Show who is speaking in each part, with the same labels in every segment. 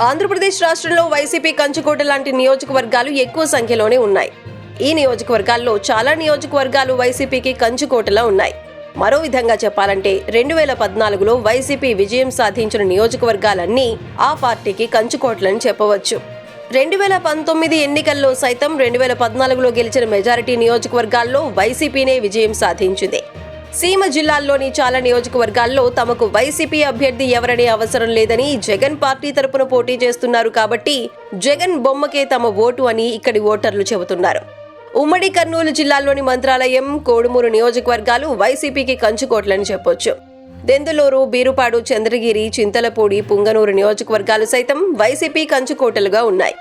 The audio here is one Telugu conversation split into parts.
Speaker 1: ఆంధ్రప్రదేశ్ రాష్ట్రంలో వైసీపీ కంచుకోట లాంటి నియోజకవర్గాలు ఎక్కువ సంఖ్యలోనే ఉన్నాయి. ఈ నియోజకవర్గాల్లో చాలా నియోజకవర్గాలు వైసీపీకి కంచుకోటలా ఉన్నాయి. మరో విధంగా చెప్పాలంటే 2014లో వైసీపీ విజయం సాధించిన నియోజకవర్గాలన్నీ ఆ పార్టీకి కంచుకోటలని చెప్పవచ్చు. 2019 ఎన్నికల్లో సైతం 2014లో గెలిచిన మెజారిటీ నియోజకవర్గాల్లో వైసీపీనే విజయం సాధించింది. సీమ జిల్లాల్లోని చాలా నియోజకవర్గాల్లో తమకు వైసీపీ అభ్యర్థి ఎవరనే అవసరం లేదని జగన్ పార్టీ తరపున పోటీ చేస్తున్నారు కాబట్టి జగన్ బొమ్మకే తమ ఓటు అని ఇక్కడి ఓటర్లు చెబుతున్నారు. ఉమ్మడి కర్నూలు జిల్లాలోని మంత్రాలయం, కోడుమూరు నియోజకవర్గాలు వైసీపీకి కంచుకోట్లని చెప్పొచ్చు. దెందులూరు, బీరుపాడు, చంద్రగిరి, చింతలపూడి, పుంగనూరు నియోజకవర్గాలు సైతం వైసీపీ కంచుకోటలుగా ఉన్నాయి.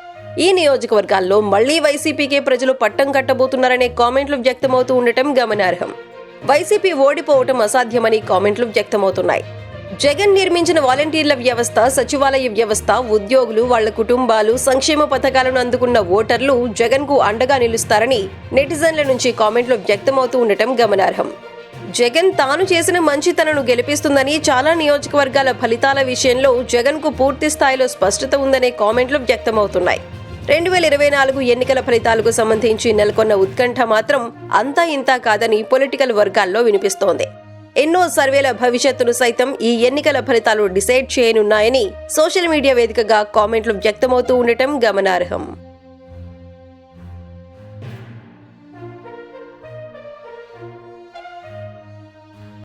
Speaker 1: ఈ నియోజకవర్గాల్లో మళ్లీ వైసీపీకే ప్రజలు పట్టం కట్టబోతున్నారనే కామెంట్లు వ్యక్తమవుతూ ఉండటం గమనార్హం. వైసీపీ ఓడిపోవటం అసాధ్యమని కామెంట్లు వ్యక్తమవుతున్నాయి. జగన్ నిర్మించిన వాలంటీర్ల వ్యవస్థ, సచివాలయ వ్యవస్థ, ఉద్యోగులు, వాళ్ల కుటుంబాలు, సంక్షేమ పథకాలను అందుకున్న ఓటర్లు జగన్ కు అండగా నిలుస్తారని నెటిజన్ల నుంచి కామెంట్లు వ్యక్తమవుతూ ఉండటం గమనార్హం. జగన్ తాను చేసిన మంచితనను గెలిపిస్తుందని, చాలా నియోజకవర్గాల ఫలితాల విషయంలో జగన్ కు పూర్తి స్థాయిలో స్పష్టత ఉందనే కామెంట్లు వ్యక్తమవుతున్నాయి. 2024 ఎన్నికల ఫలితాలకు సంబంధించి నెలకొన్న ఉత్కంఠ మాత్రం అంతా ఇంతా కాదని పొలిటికల్ వర్గాల్లో వినిపిస్తోంది. ఎన్నో సర్వేల భవిష్యత్తును సైతం ఈ ఎన్నికల ఫలితాలు డిసైడ్ చేయనున్నాయని సోషల్ మీడియా వేదికగా కామెంట్లు వ్యక్తమవుతూ ఉండటం గమనార్హం.